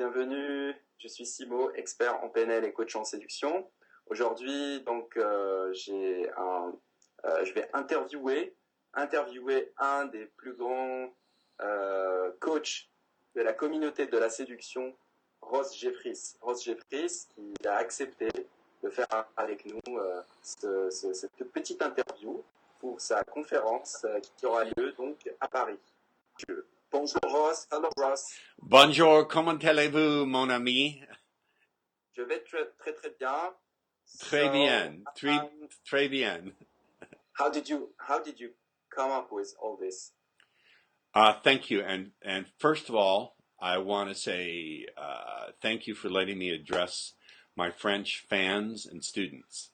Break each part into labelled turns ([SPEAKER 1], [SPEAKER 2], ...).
[SPEAKER 1] bienvenue. Je suis Simo, expert en PNL et coach en séduction. Aujourd'hui, donc, je vais interviewer un des plus grands coachs de la communauté de la séduction, Ross Jeffries. Ross Jeffries qui a accepté de faire avec nous cette petite interview pour sa conférence qui aura lieu donc à Paris. Bonjour Ross, hello Ross.
[SPEAKER 2] Bonjour, comment allez-vous, mon ami?
[SPEAKER 1] Je vais très très bien.
[SPEAKER 2] Très bien, très bien.
[SPEAKER 1] How did you come up with all this?
[SPEAKER 2] Thank you, and first of all, I want to say thank you for letting me address my French fans and students.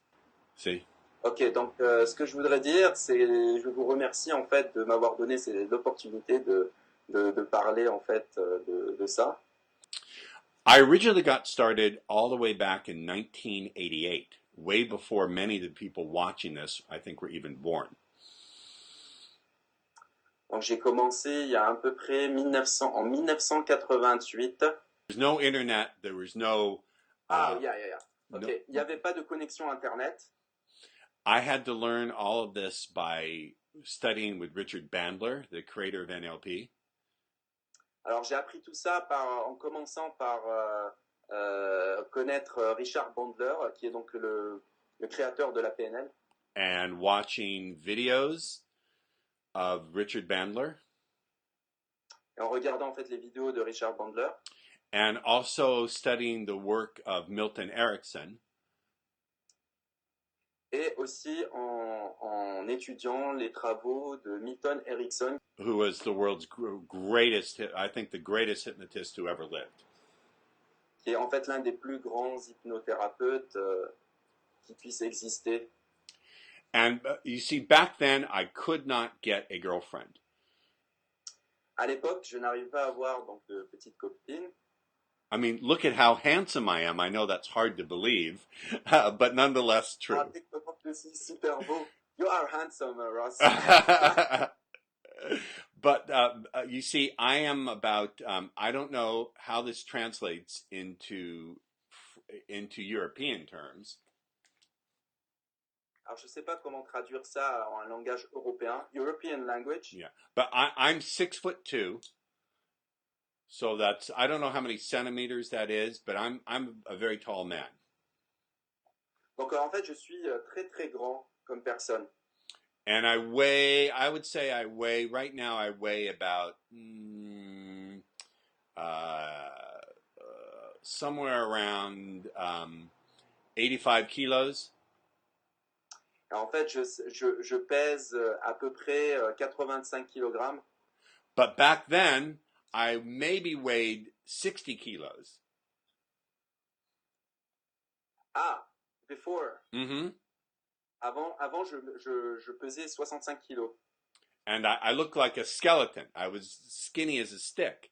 [SPEAKER 2] See?
[SPEAKER 1] Ok, donc ce que je voudrais dire, c'est je vous remercie en fait de m'avoir donné l'opportunité de parler en fait de ça.
[SPEAKER 2] I originally got started all the way back in 1988, way before many of the people watching this, I think, were even born.
[SPEAKER 1] Donc j'ai commencé il y a à peu près en 1988.
[SPEAKER 2] There's no internet, there was no...
[SPEAKER 1] yeah. Ok,
[SPEAKER 2] no,
[SPEAKER 1] il n'y avait pas de connexion Internet.
[SPEAKER 2] I had to learn all of this by studying with Richard Bandler, the creator of NLP.
[SPEAKER 1] Alors j'ai appris tout ça en commençant par connaître Richard Bandler, qui est donc le créateur de la PNL.
[SPEAKER 2] And watching videos of Richard Bandler.
[SPEAKER 1] Et en regardant en fait les vidéos de Richard Bandler.
[SPEAKER 2] And also studying the work of Milton Erickson.
[SPEAKER 1] Et aussi en étudiant les travaux de Milton Erickson,
[SPEAKER 2] who was the world's greatest, I think the greatest hypnotist who ever lived.
[SPEAKER 1] Qui est en fait l'un des plus grands hypnothérapeutes qui puisse exister.
[SPEAKER 2] And you see, back then, I could not get a girlfriend.
[SPEAKER 1] À l'époque, je n'arrivais pas à avoir donc de petites copines.
[SPEAKER 2] I mean, look at how handsome I am. I know that's hard to believe, but nonetheless true.
[SPEAKER 1] Ah, je suis super beau. You are handsome, Ross.
[SPEAKER 2] But you see, I am about, I don't know how this translates into European terms.
[SPEAKER 1] Alors, je sais pas comment traduire ça en un langage européen. European language.
[SPEAKER 2] Yeah, but I'm 6'2". So that's, I don't know how many centimeters that is, but I'm a very tall man.
[SPEAKER 1] Donc en fait, je suis très très grand comme personne.
[SPEAKER 2] And I weigh right now I weigh about somewhere around 85 kilos.
[SPEAKER 1] En fait, je pèse à peu près 85 kilogrammes.
[SPEAKER 2] But back then, I maybe weighed 60 kilos.
[SPEAKER 1] Ah, before.
[SPEAKER 2] Mm-hmm.
[SPEAKER 1] Avant, je pesais 65 kilos.
[SPEAKER 2] And I looked like a skeleton. I was skinny as a stick.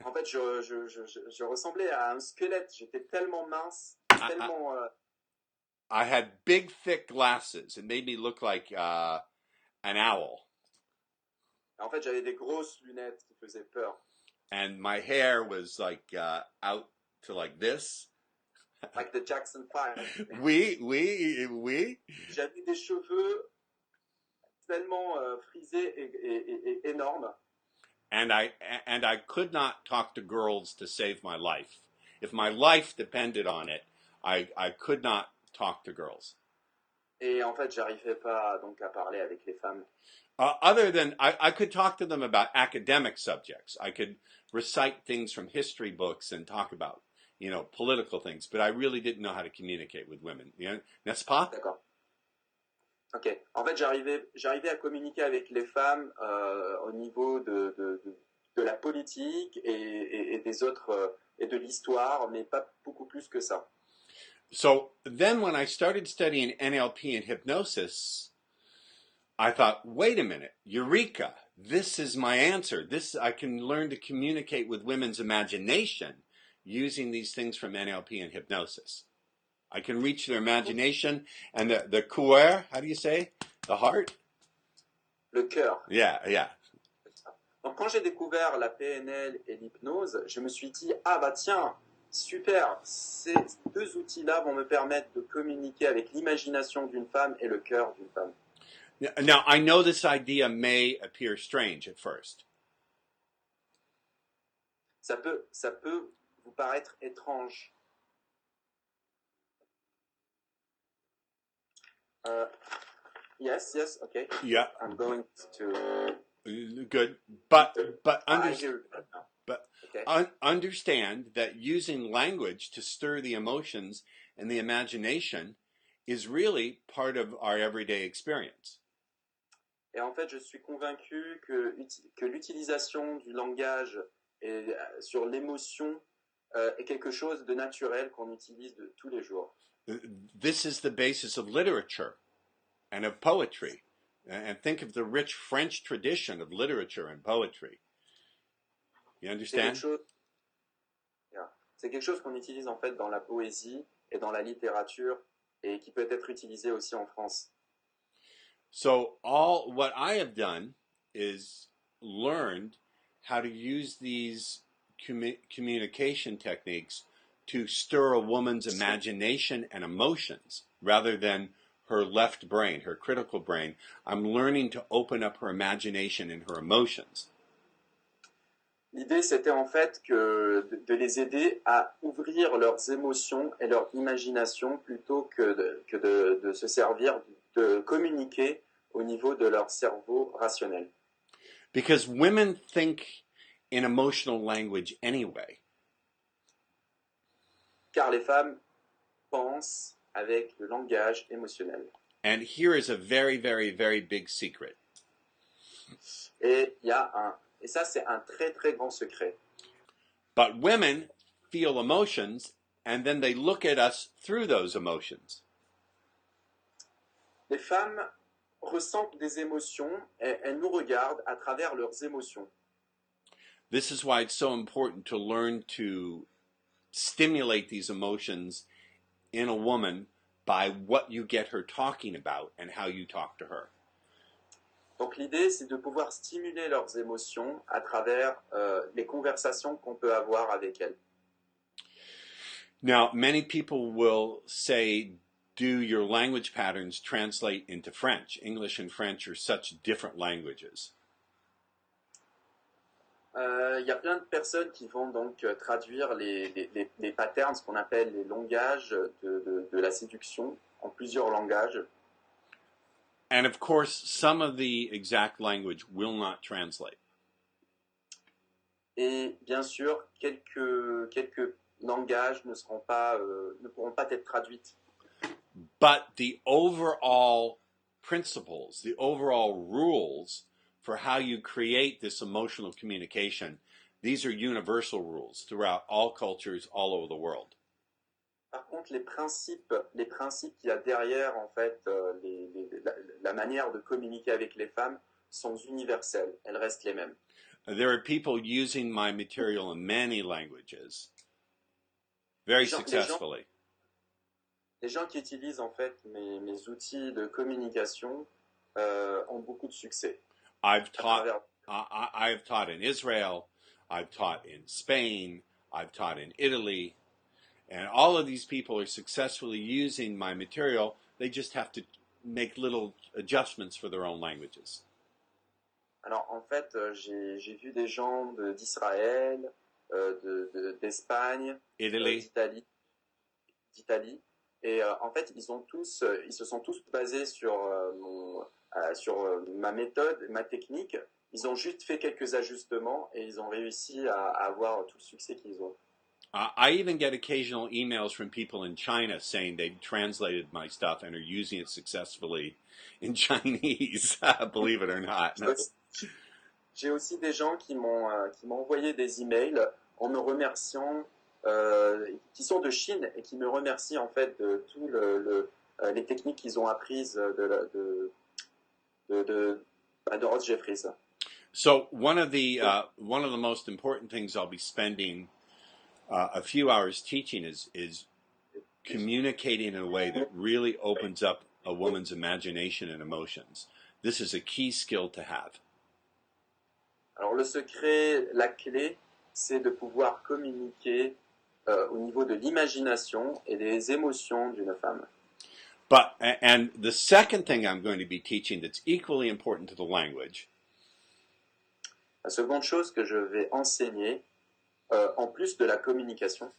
[SPEAKER 1] En fait, je ressemblais à un squelette. J'étais tellement mince, tellement...
[SPEAKER 2] I had big, thick glasses. It made me look like an owl.
[SPEAKER 1] En fait, j'avais des grosses lunettes qui faisaient peur.
[SPEAKER 2] And my hair was like out to like this.
[SPEAKER 1] Like the Jackson 5.
[SPEAKER 2] Oui.
[SPEAKER 1] J'avais des cheveux tellement frisés et énormes.
[SPEAKER 2] And I could not talk to girls to save my life. If my life depended on it, I could not talk to girls.
[SPEAKER 1] Et en fait, j'arrivais pas donc à parler avec les femmes.
[SPEAKER 2] Other than, I could talk to them about academic subjects. I could recite things from history books and talk about, political things. But I really didn't know how to communicate with women. N'est-ce pas?
[SPEAKER 1] D'accord. Ok. En fait, j'arrivais à communiquer avec les femmes au niveau de la politique et des autres et de l'histoire, mais pas beaucoup plus que ça.
[SPEAKER 2] So then when I started studying NLP and hypnosis, I thought, wait a minute, Eureka, this is my answer. I can learn to communicate with women's imagination using these things from NLP and hypnosis. I can reach their imagination and the cœur, how do you say? The heart?
[SPEAKER 1] Le cœur.
[SPEAKER 2] Yeah.
[SPEAKER 1] Donc quand j'ai découvert la PNL et l'hypnose, je me suis dit, ah bah tiens, super, ces deux outils-là vont me permettre de communiquer avec l'imagination d'une femme et le cœur d'une femme.
[SPEAKER 2] Now, I know this idea may appear strange at first.
[SPEAKER 1] Ça peut vous paraître étrange. Yes, okay.
[SPEAKER 2] Yeah,
[SPEAKER 1] I'm going to...
[SPEAKER 2] good. But
[SPEAKER 1] I hear that now.
[SPEAKER 2] but
[SPEAKER 1] Okay.
[SPEAKER 2] understand that using language to stir the emotions and the imagination is really part of our everyday experience.
[SPEAKER 1] Et en fait, je suis convaincu que l'utilisation du langage sur l'émotion est quelque chose de naturel qu'on utilise de tous les jours.
[SPEAKER 2] This is the basis of literature and of poetry. And think of the rich French tradition of literature and poetry. You understand?
[SPEAKER 1] C'est quelque chose qu'on utilise en fait dans la poésie et dans la littérature et qui peut être utilisé aussi en France.
[SPEAKER 2] So what I have done is learned how to use these communication techniques to stir a woman's imagination and emotions rather than her left brain, her critical brain. I'm learning to open up her imagination and her emotions.
[SPEAKER 1] L'idée, c'était en fait de les aider à ouvrir leurs émotions et leur imagination plutôt que de se servir de communiquer au niveau de leur cerveau rationnel.
[SPEAKER 2] Because women think in emotional language anyway.
[SPEAKER 1] Car les femmes pensent avec le langage émotionnel.
[SPEAKER 2] And here is a very, very, very big secret.
[SPEAKER 1] Et ça, c'est un très, très grand secret.
[SPEAKER 2] But women feel emotions, and then they look at us through those emotions.
[SPEAKER 1] Les femmes ressentent des émotions et elles nous regardent à travers leurs émotions.
[SPEAKER 2] This is why it's so important to learn to stimulate these emotions in a woman by what you get her talking about and how you talk to her.
[SPEAKER 1] Donc l'idée, c'est de pouvoir stimuler leurs émotions à travers les conversations qu'on peut avoir avec elles.
[SPEAKER 2] Now, many people will say, do your language patterns translate into French? English and French are such different languages.
[SPEAKER 1] Y a plein de personnes qui vont donc traduire les patterns, ce qu'on appelle les langages de la séduction, en plusieurs langages.
[SPEAKER 2] And of course, some of the exact language will not translate.
[SPEAKER 1] Et bien sûr, quelques langages ne pourront pas être traduits.
[SPEAKER 2] But the overall principles, the overall rules for how you create this emotional communication, these are universal rules throughout all cultures all over the world.
[SPEAKER 1] Par contre, les principes qu'il y a derrière, en fait, la manière de communiquer avec les femmes sont universelles. Elles restent les mêmes.
[SPEAKER 2] There are people using my material in many languages, very successfully.
[SPEAKER 1] Les gens qui utilisent en fait mes outils de communication ont beaucoup de succès.
[SPEAKER 2] I've taught in Israel, I've taught in Spain, I've taught in Italy. And all of these people are successfully using my material. They just have to make little adjustments for their own languages.
[SPEAKER 1] Alors en fait, j'ai vu des gens d'Israël, d'Espagne, d'Italie, et en fait ils se sont tous basés sur ma méthode, ma technique. Ils ont juste fait quelques ajustements et ils ont réussi à avoir tout le succès qu'ils ont.
[SPEAKER 2] I even get occasional emails from people in China saying they've translated my stuff and are using it successfully in Chinese, believe it or not.
[SPEAKER 1] J'ai aussi des gens qui m'ont envoyé des emails en me remerciant, qui sont de Chine et qui me remercient en fait de tout les techniques qu'ils ont apprises de Ross Jeffries.
[SPEAKER 2] So one of the most important things I'll be spending a few hours teaching is communicating in a way that really opens up a woman's imagination and emotions. This is a key skill to have.
[SPEAKER 1] Alors le secret, la clé, c'est de pouvoir communiquer au niveau de l'imagination et des émotions d'une femme.
[SPEAKER 2] And the second thing I'm going to be teaching that's equally important to the language
[SPEAKER 1] La seconde chose que je vais enseigner, en plus de la communication,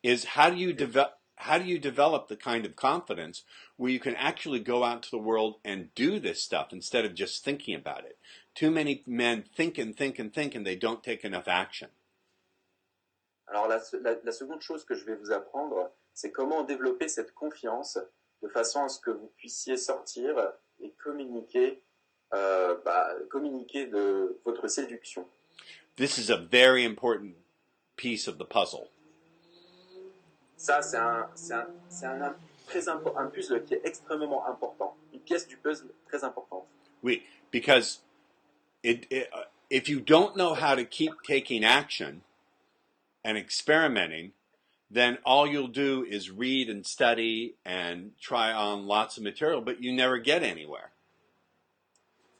[SPEAKER 2] is how do you develop the kind of confidence where you can actually go out to the world and do this stuff instead of just thinking about it. Too many men think and think and think and they don't take enough action.
[SPEAKER 1] alors la seconde chose que je vais vous apprendre, c'est comment développer cette confiance de façon à ce que vous puissiez sortir et communiquer de votre séduction.
[SPEAKER 2] This is a very important piece of the puzzle.
[SPEAKER 1] Ça, c'est un puzzle qui est extrêmement important, une pièce du puzzle très importante.
[SPEAKER 2] Oui, because if you don't know how to keep taking action and experimenting, then all you'll do is read and study and try on lots of material, but you never get anywhere.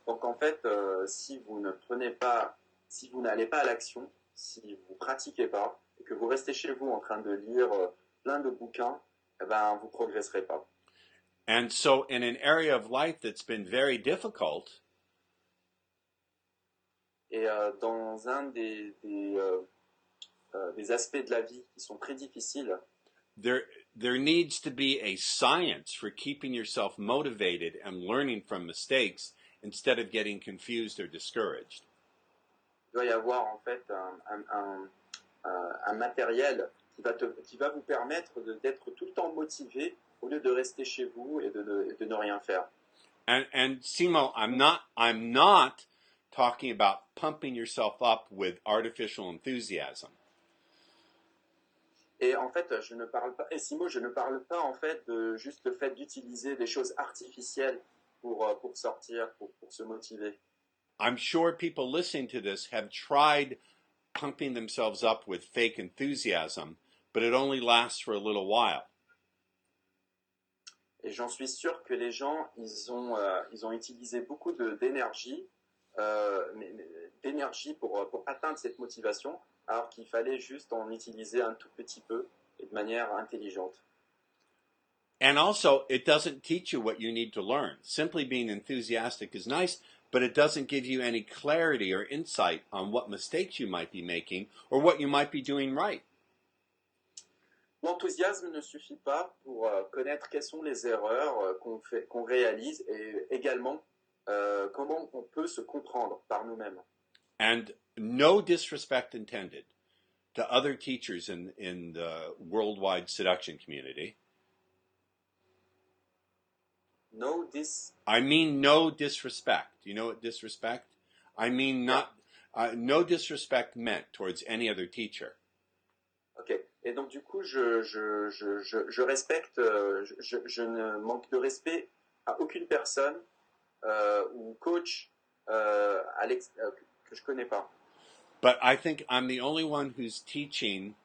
[SPEAKER 1] Donc en fait, si vous n'allez pas à l'action, si vous pratiquez pas, et que vous restez chez vous en train de lire plein de bouquins, eh ben vous progresserez pas.
[SPEAKER 2] And so in an area of life that's been very difficult,
[SPEAKER 1] Et dans un des aspects de la vie qui sont très difficiles,
[SPEAKER 2] there needs to be a science for keeping yourself motivated and learning from mistakes instead of getting confused or discouraged.
[SPEAKER 1] il doit y avoir en fait un matériel qui va vous permettre d'être tout le temps motivé au lieu de rester chez vous et de ne rien faire.
[SPEAKER 2] And Simo, I'm not talking about pumping yourself up with artificial enthusiasm.
[SPEAKER 1] Et en fait, je ne parle pas en fait de juste le fait d'utiliser des choses artificielles pour sortir, pour se motiver.
[SPEAKER 2] I'm sure people listening to this have tried pumping themselves up with fake enthusiasm, but it only lasts for a little while.
[SPEAKER 1] Et j'en suis sûr que les gens, ils ont utilisé beaucoup d'énergie pour atteindre cette motivation, alors qu'il fallait juste en utiliser un tout petit peu et de manière intelligente.
[SPEAKER 2] And also, it doesn't teach you what you need to learn. Simply being enthusiastic is nice, but it doesn't give you any clarity or insight on what mistakes you might be making or what you might be doing right.
[SPEAKER 1] L'enthousiasme ne suffit pas pour connaître quelles sont les erreurs qu'on réalise et également comment on peut se comprendre par nous-mêmes.
[SPEAKER 2] And no disrespect intended to other teachers in the worldwide seduction community. I mean no disrespect. You know what disrespect? I mean no disrespect meant towards any other teacher.
[SPEAKER 1] Ok. Et donc du coup, je respecte, je ne manque de respect à aucune personne ou coach que je connais pas.
[SPEAKER 2] But I think I'm the only one who's teaching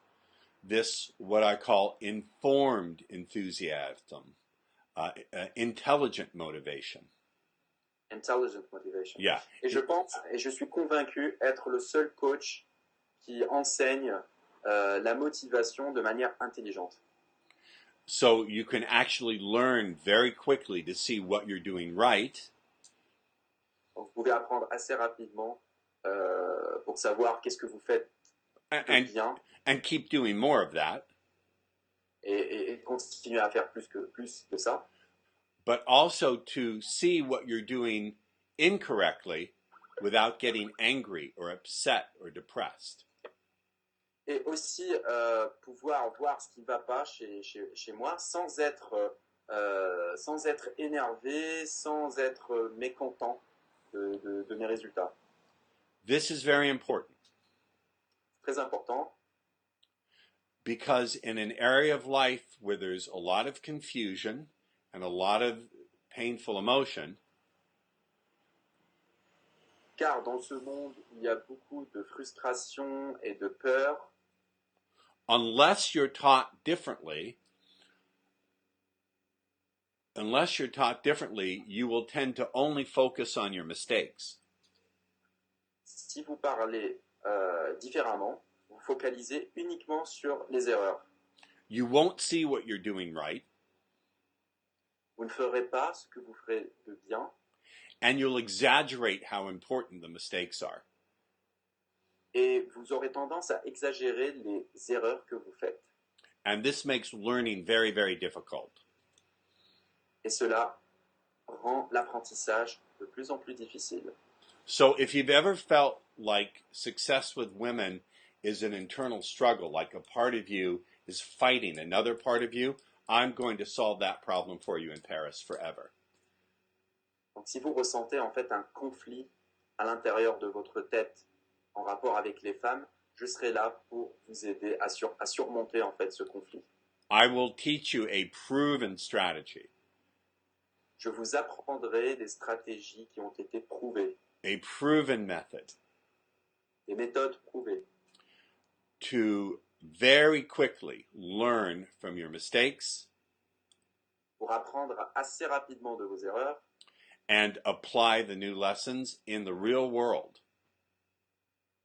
[SPEAKER 2] this, what I call informed enthusiasm, intelligent motivation.
[SPEAKER 1] Intelligent motivation.
[SPEAKER 2] Yeah.
[SPEAKER 1] Et je suis convaincu être le seul coach qui enseigne la motivation de manière intelligente.
[SPEAKER 2] So you can actually learn very quickly to see what you're doing right.
[SPEAKER 1] Donc, vous pouvez apprendre assez rapidement pour savoir qu'est-ce que vous faites de bien.
[SPEAKER 2] And keep doing more of that.
[SPEAKER 1] Et continuer à faire plus que ça.
[SPEAKER 2] But also to see what you're doing incorrectly without getting angry or upset or depressed.
[SPEAKER 1] Et aussi pouvoir voir ce qui ne va pas chez moi sans être énervé, sans être mécontent de mes résultats.
[SPEAKER 2] This is very important.
[SPEAKER 1] Très important.
[SPEAKER 2] Because in an area of life where there's a lot of confusion and a lot of painful emotion,
[SPEAKER 1] car dans ce monde, il y a beaucoup de frustration et de peur.
[SPEAKER 2] Unless you're taught differently, you will tend to only focus on your mistakes.
[SPEAKER 1] Si si vous parlez différemment, vous focalisez uniquement sur les erreurs.
[SPEAKER 2] You won't see what you're doing right,
[SPEAKER 1] Vous ne ferez pas ce que vous ferez de bien,
[SPEAKER 2] and you'll exaggerate how important the mistakes are.
[SPEAKER 1] et vous aurez tendance à exagérer les erreurs que vous faites.
[SPEAKER 2] And this makes learning very, very difficult.
[SPEAKER 1] Et cela rend l'apprentissage de plus en plus difficile.
[SPEAKER 2] So if you've ever felt like success with women is an internal struggle, like a part of you is fighting another part of you, I'm going to solve that problem for you in Paris forever.
[SPEAKER 1] Donc si vous ressentez en fait un conflit à l'intérieur de votre tête en rapport avec les femmes, je serai là pour vous aider à surmonter en fait ce conflit.
[SPEAKER 2] I will teach you a proven strategy,
[SPEAKER 1] Je vous apprendrai des stratégies qui ont été prouvées,
[SPEAKER 2] a proven method
[SPEAKER 1] des méthodes prouvées,
[SPEAKER 2] to very quickly learn from your mistakes
[SPEAKER 1] pour apprendre assez rapidement de vos erreurs
[SPEAKER 2] and apply the new lessons in the real world.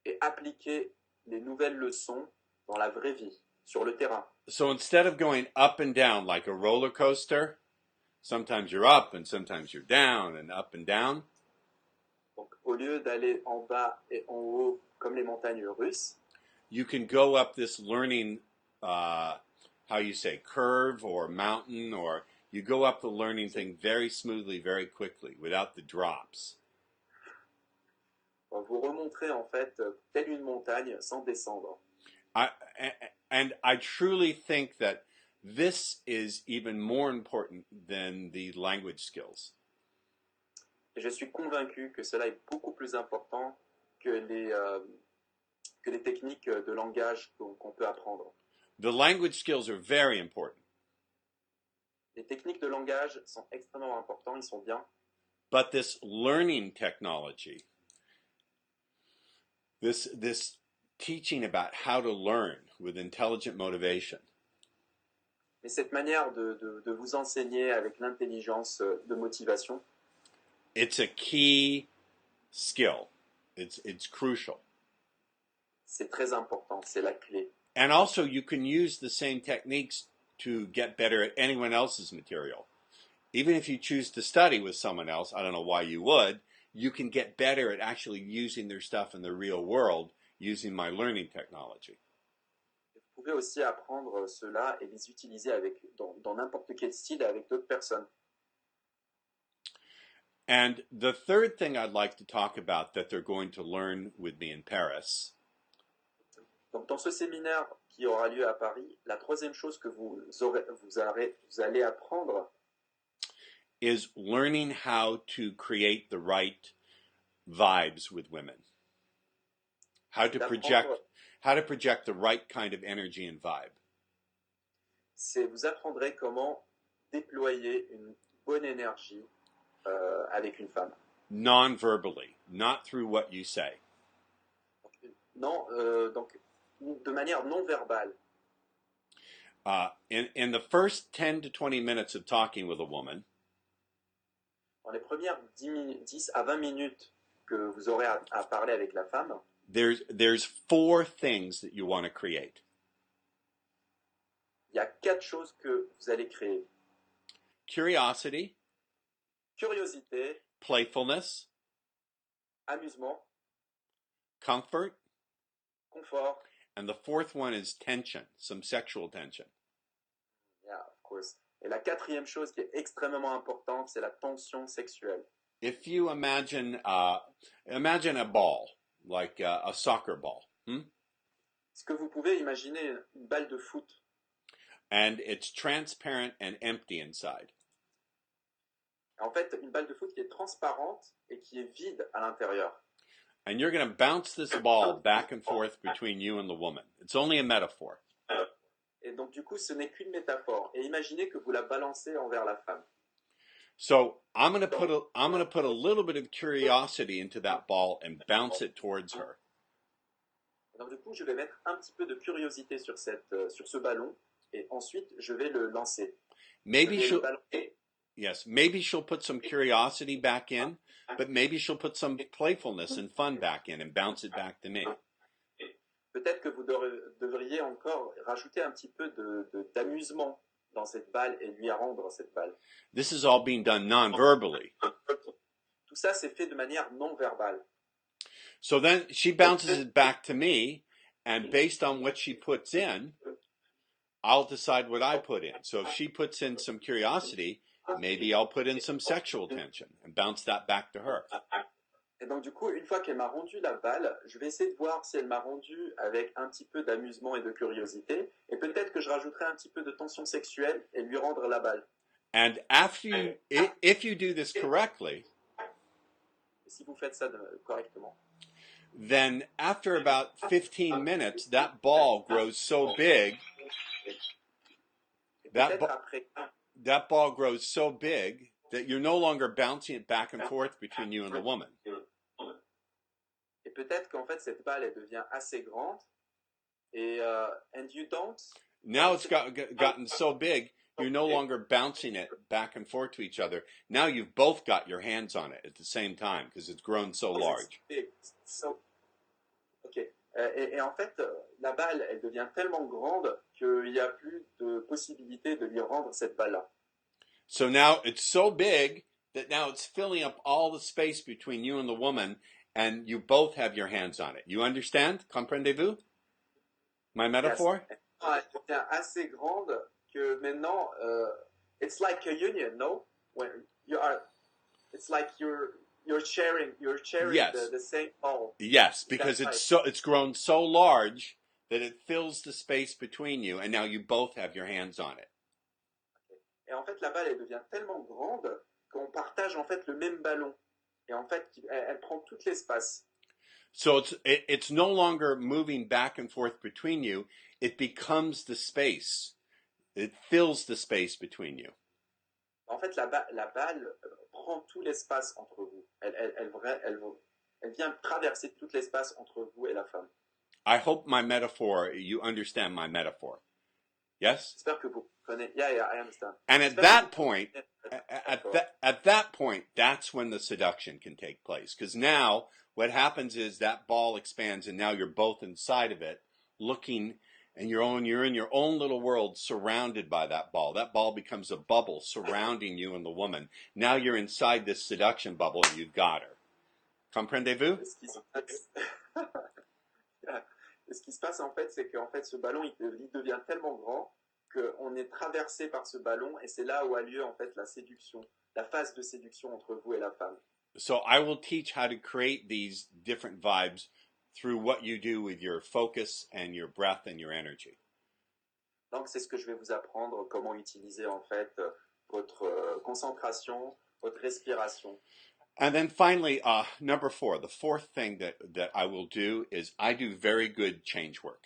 [SPEAKER 1] et appliquer les nouvelles leçons dans la vraie vie, sur le terrain.
[SPEAKER 2] So instead of going up and down like a roller coaster, sometimes you're up and sometimes you're down and up and down,
[SPEAKER 1] Donc au lieu d'aller en bas et en haut comme les montagnes russes,
[SPEAKER 2] you can go up this learning, how you say, curve or mountain, or you go up the learning thing very smoothly, very quickly, without the drops.
[SPEAKER 1] vous remonterez en fait telle une montagne sans descendre.
[SPEAKER 2] And I truly think that this is even more important than the language skills.
[SPEAKER 1] Et je suis convaincu que cela est beaucoup plus important que les techniques de langage qu'on peut apprendre.
[SPEAKER 2] The language skills are very important,
[SPEAKER 1] Les techniques de langage sont extrêmement importantes, ils sont bien,
[SPEAKER 2] but this learning technology, this teaching about how to learn with intelligent motivation,
[SPEAKER 1] mais cette manière de vous enseigner avec l'intelligence de motivation,
[SPEAKER 2] it's a key skill. It's crucial.
[SPEAKER 1] c'est très important, c'est la clé.
[SPEAKER 2] And also you can use the same techniques to get better at anyone else's material. Even if you choose to study with someone else, I don't know why you would, you can get better at actually using their stuff in the real world using my learning technology.
[SPEAKER 1] Vous pouvez aussi apprendre cela et les utiliser dans n'importe quel style avec d'autres personnes.
[SPEAKER 2] And the third thing I'd like to talk about that they're going to learn with me in Paris
[SPEAKER 1] Donc, dans ce séminaire qui aura lieu à Paris, la troisième chose que vous allez apprendre,
[SPEAKER 2] is learning how to create the right vibes with women. How to project the right kind of energy and vibe.
[SPEAKER 1] c'est vous apprendrez comment déployer une bonne énergie avec une femme.
[SPEAKER 2] Non-verbally, not through what you say.
[SPEAKER 1] Non, donc de manière non verbale.
[SPEAKER 2] In the first 10 to 20 minutes of talking with a woman,
[SPEAKER 1] Dans les premières 10 à 20 minutes que vous aurez à parler avec la femme,
[SPEAKER 2] there's 4 things that you want to create.
[SPEAKER 1] il y a 4 choses que vous allez créer.
[SPEAKER 2] Curiosity,
[SPEAKER 1] Curiosité,
[SPEAKER 2] playfulness,
[SPEAKER 1] amusement,
[SPEAKER 2] comfort,
[SPEAKER 1] confort.
[SPEAKER 2] and the 4th one is tension, some sexual tension.
[SPEAKER 1] Yeah, of course. Et la quatrième chose qui est extrêmement importante, c'est la tension sexuelle.
[SPEAKER 2] If you imagine a ball, like a soccer ball,
[SPEAKER 1] Est-ce que vous pouvez imaginer une balle de foot
[SPEAKER 2] and it's transparent and empty inside.
[SPEAKER 1] En fait, une balle de foot qui est transparente et qui est vide à l'intérieur.
[SPEAKER 2] And you're going to bounce this ball back and forth between you and the woman. It's only a metaphor.
[SPEAKER 1] Et donc, du coup, ce n'est qu'une métaphore. Et imaginez que vous la balancez envers la femme.
[SPEAKER 2] So I'm going to put a little bit of curiosity into that ball and bounce it towards her.
[SPEAKER 1] Donc, du coup, je vais mettre un petit peu de curiosité sur ce ballon et ensuite, je vais le lancer.
[SPEAKER 2] Maybe
[SPEAKER 1] je vais
[SPEAKER 2] she'll
[SPEAKER 1] le balancer.
[SPEAKER 2] Yes, maybe she'll put some curiosity back in, but maybe she'll put some playfulness and fun back in and bounce it back to me.
[SPEAKER 1] Peut-être que vous devriez encore rajouter un petit peu d'amusement dans cette balle et lui rendre cette balle.
[SPEAKER 2] This is all being done non-verbally.
[SPEAKER 1] Tout ça, c'est fait de manière non verbale.
[SPEAKER 2] So then she bounces it back to me, and based on what she puts in, I'll decide what I put in. So if she puts in some curiosity, maybe I'll put in some sexual tension and bounce that back to her.
[SPEAKER 1] Et donc du coup, une fois qu'elle m'a rendu la balle, je vais essayer de voir si elle m'a rendu avec un petit peu d'amusement et de curiosité, et peut-être que je rajouterai un petit peu de tension sexuelle et lui rendre la balle.
[SPEAKER 2] And after if you do this correctly,
[SPEAKER 1] et si vous faites ça correctement,
[SPEAKER 2] then after about 15 minutes, that ball grows so big. That ball grows so big that you're no longer bouncing it back and forth between you and the woman.
[SPEAKER 1] Et peut-être qu'en fait cette balle elle devient assez grande et and you don't.
[SPEAKER 2] Now it's gotten so big, you're no longer bouncing it back and forth to each other. Now you've both got your hands on it at the same time because it's grown so large.
[SPEAKER 1] Ok. Et en fait, la balle, elle devient tellement grande qu'il n'y a plus de possibilité de lui rendre cette balle-là.
[SPEAKER 2] So now it's so big that now it's filling up all the space between you and the woman, and you both have your hands on it. You understand? Comprenez-vous? My metaphor?
[SPEAKER 1] Elle devient assez grande que maintenant, it's like a union, no? When you are, it's like you're sharing
[SPEAKER 2] yes.
[SPEAKER 1] the same ball.
[SPEAKER 2] Yes, because it's grown so large that it fills the space between you, and now you both have your hands on it.
[SPEAKER 1] Et en fait, la balle, elle devient tellement grande qu'on partage en fait le même ballon. Et en fait, elle prend tout l'espace.
[SPEAKER 2] So it's no longer moving back and forth between you. It becomes the space. It fills the space between you.
[SPEAKER 1] En fait, la balle prend tout l'espace entre vous. Elle vient traverser tout l'espace entre vous et la femme.
[SPEAKER 2] I hope you understand my metaphor. Yes?
[SPEAKER 1] J'espère que vous comprenez. Yeah, I understand.
[SPEAKER 2] And at that point, that's when the seduction can take place. Because now what happens is that ball expands and now you're both inside of it looking, and you're in your own little world surrounded by that ball. That ball becomes a bubble surrounding you and the woman. Now you're inside this seduction bubble and you've got her. Comprenez-vous?
[SPEAKER 1] Et ce qui se passe en fait, c'est qu'en fait ce ballon il devient tellement grand qu'on est traversé par ce ballon et c'est là où a lieu en fait la séduction, la phase de séduction entre vous et la femme.
[SPEAKER 2] So I will teach how to create these different vibes through what you do with your focus and your breath and your energy.
[SPEAKER 1] Donc c'est ce que je vais vous apprendre, comment utiliser en fait votre concentration, votre respiration.
[SPEAKER 2] And then finally, number 4, the fourth thing that I will do is I do very good change work.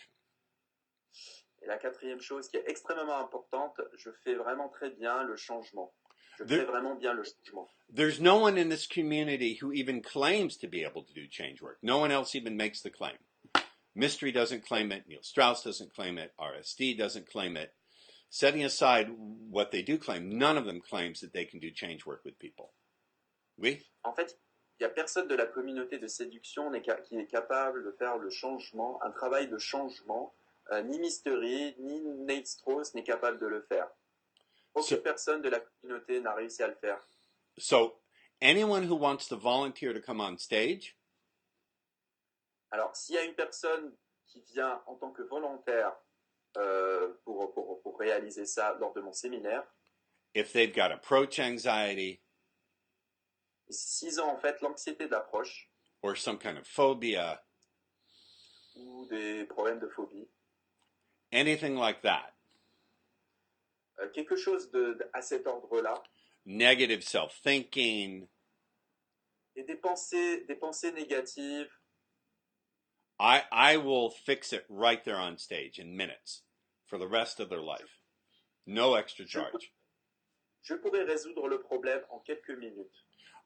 [SPEAKER 1] Et la quatrième chose qui est extrêmement importante, je fais vraiment très bien le changement. Je fais vraiment bien le changement.
[SPEAKER 2] There's no one in this community who even claims to be able to do change work. No one else even makes the claim. Mystery doesn't claim it. Neil Strauss doesn't claim it. RSD doesn't claim it. Setting aside what they do claim, none of them claims that they can do change work with people. Oui?
[SPEAKER 1] En fait, il n'y a personne de la communauté de séduction qui est capable de faire le changement, un travail de changement. Ni Mystery, ni Nate Strauss n'est capable de le faire. Aucune personne de la communauté n'a réussi à le faire.
[SPEAKER 2] So, anyone who wants to volunteer to come on stage?
[SPEAKER 1] Alors, s'il y a une personne qui vient en tant que volontaire pour réaliser ça lors de mon séminaire,
[SPEAKER 2] if they've got approach anxiety,
[SPEAKER 1] s'ils ont en fait l'anxiété d'approche,
[SPEAKER 2] or some kind of phobia,
[SPEAKER 1] ou des problèmes de phobie,
[SPEAKER 2] anything like that,
[SPEAKER 1] quelque chose à cet ordre-là,
[SPEAKER 2] negative self-thinking,
[SPEAKER 1] et des pensées négatives,
[SPEAKER 2] I will fix it right there on stage in minutes for the rest of their life. No extra charge.
[SPEAKER 1] Je pourrais résoudre le problème en quelques minutes.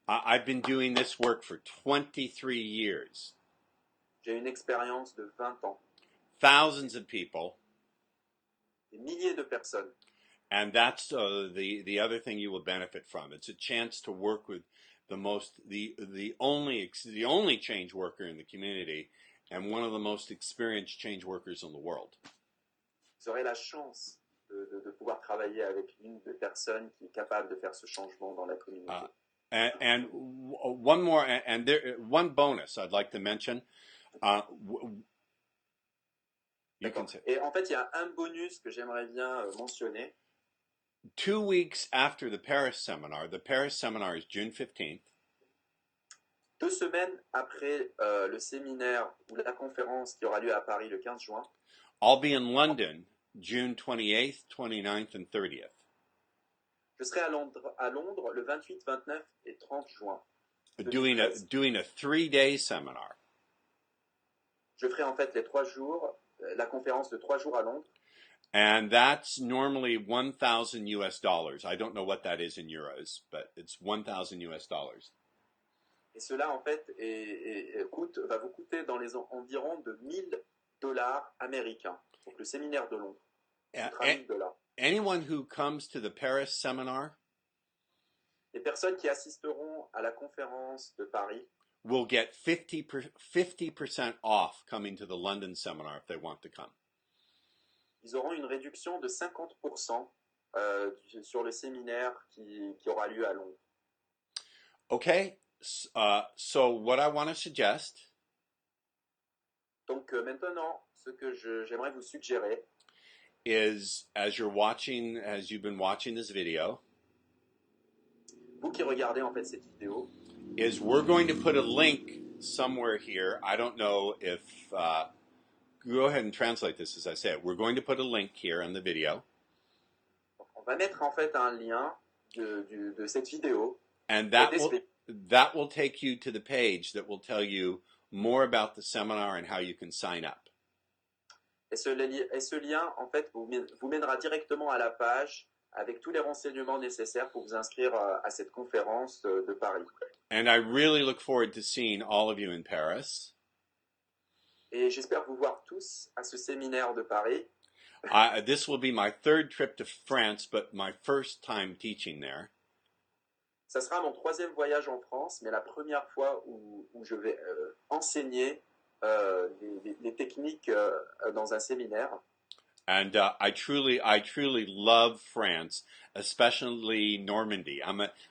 [SPEAKER 2] I've been doing this work for 23 years.
[SPEAKER 1] J'ai une expérience de 20 ans.
[SPEAKER 2] Thousands of people.
[SPEAKER 1] Des milliers de personnes.
[SPEAKER 2] And that's the other thing you will benefit from. It's a chance to work with the only change worker in the community and one of the most experienced change workers in the world.
[SPEAKER 1] Vous aurez la chance de pouvoir travailler avec une des personnes qui est capable de faire ce changement dans la communauté.
[SPEAKER 2] And one more, and there one bonus I'd like to mention. You can say.
[SPEAKER 1] Et en fait, il y a un bonus que j'aimerais bien mentionner.
[SPEAKER 2] 2 weeks after the Paris seminar is June 15th.
[SPEAKER 1] 2 semaines après le séminaire ou la conférence qui aura lieu à Paris le 15 juin.
[SPEAKER 2] I'll be in London June 28th, 29th, and 30th.
[SPEAKER 1] Je serai à Londres le 28, 29 et 30 juin.
[SPEAKER 2] Doing a 3-day seminar.
[SPEAKER 1] Je ferai en fait les 3 jours, la conférence de 3 jours à Londres.
[SPEAKER 2] And that's normally $1,000. I don't know what that is in euros, but it's $1,000.
[SPEAKER 1] Et cela, en fait, va vous coûter dans les environs de $1,000 américains. Donc, le séminaire de Londres. $1,000.
[SPEAKER 2] Anyone who comes to the Paris seminar,
[SPEAKER 1] les personnes qui assisteront à la conférence de Paris
[SPEAKER 2] will get 50% off coming to the London seminar if they want to come.
[SPEAKER 1] Ils auront une réduction de 50% sur le séminaire qui aura lieu à Londres.
[SPEAKER 2] Okay, so what I want to suggest.
[SPEAKER 1] Donc maintenant, ce que j'aimerais vous suggérer
[SPEAKER 2] is, as you've been watching this video,
[SPEAKER 1] vous qui regardez en fait cette vidéo,
[SPEAKER 2] is we're going to put a link somewhere here. I don't know if go ahead and translate this as I say it. We're going to put a link here in the video.
[SPEAKER 1] On va mettre en fait un lien de cette vidéo.
[SPEAKER 2] And that will take you to the page that will tell you more about the seminar and how you can sign up.
[SPEAKER 1] Et ce lien, en fait, vous mènera directement à la page avec tous les renseignements nécessaires pour vous inscrire à cette conférence de Paris.
[SPEAKER 2] And I really look forward to seeing all of you in Paris.
[SPEAKER 1] Et j'espère vous voir tous à ce séminaire de Paris.
[SPEAKER 2] This will be my 3rd trip to France, but my first time teaching there.
[SPEAKER 1] Ça sera mon 3e voyage en France, mais la première fois où je vais enseigner les techniques dans un séminaire.
[SPEAKER 2] And I truly love France, especially Normandy.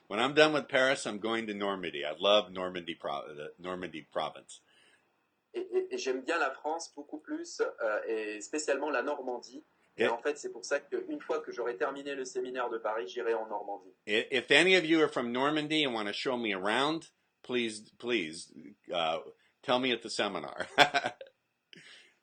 [SPEAKER 2] When I'm done with Paris, I'm going to Normandy. I love Normandy province.
[SPEAKER 1] Et j'aime bien la France beaucoup plus, et spécialement la Normandie. Et en fait, c'est pour ça qu'une fois que j'aurai terminé le séminaire de Paris, j'irai en Normandie.
[SPEAKER 2] If any of you are from Normandy and want to show me around, please tell me at the seminar.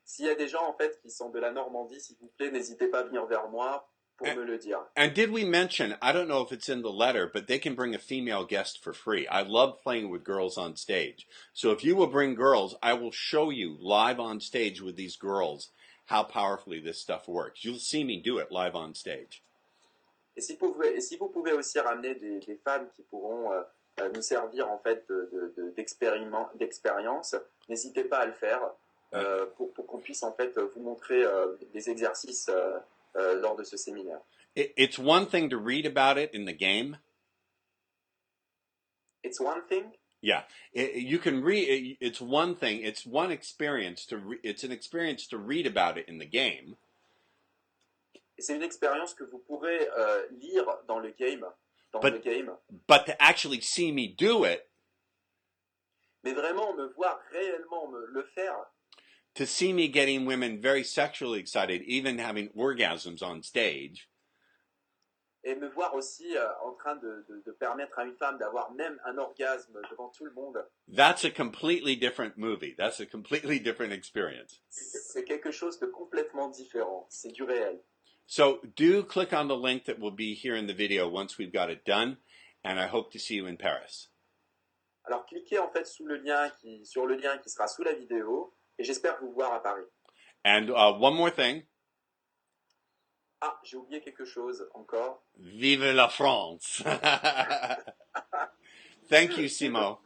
[SPEAKER 1] S'il y a des gens en fait qui sont de la Normandie, s'il vous plaît, n'hésitez pas à venir vers moi pour me le dire.
[SPEAKER 2] And did we mention, I don't know if it's in the letter, but they can bring a female guest for free. I love playing with girls on stage. So if you will bring girls, I will show you live on stage with these girls how powerfully this stuff works. You'll see me do it live on stage.
[SPEAKER 1] Et si vous pouvez aussi ramener des femmes qui pourront nous servir en fait d'expérience, n'hésitez pas à le faire pour qu'on puisse en fait vous montrer des exercices lors de ce séminaire.
[SPEAKER 2] It's one thing to read about it in the game.
[SPEAKER 1] It's one thing.
[SPEAKER 2] Yeah, you can read. It's one thing. It's one experience it's an experience to read about it in the game.
[SPEAKER 1] C'est une expérience que vous pourrez lire dans le game,
[SPEAKER 2] But to actually see me do it.
[SPEAKER 1] Mais vraiment me voir réellement le faire.
[SPEAKER 2] To see me getting women very sexually excited, even having orgasms on stage.
[SPEAKER 1] Et me voir aussi en train de permettre à une femme d'avoir même un orgasme devant tout le monde.
[SPEAKER 2] That's a completely different movie. That's a completely different experience.
[SPEAKER 1] C'est quelque chose de complètement différent. C'est du réel.
[SPEAKER 2] So do click on the link that will be here in the video once we've got it done, and I hope to see you in Paris.
[SPEAKER 1] Alors cliquez en fait sur le lien qui sera sous la vidéo, et j'espère vous voir à Paris.
[SPEAKER 2] And one more thing.
[SPEAKER 1] Ah, j'ai oublié quelque chose encore.
[SPEAKER 2] Vive la France! Thank you, Simo.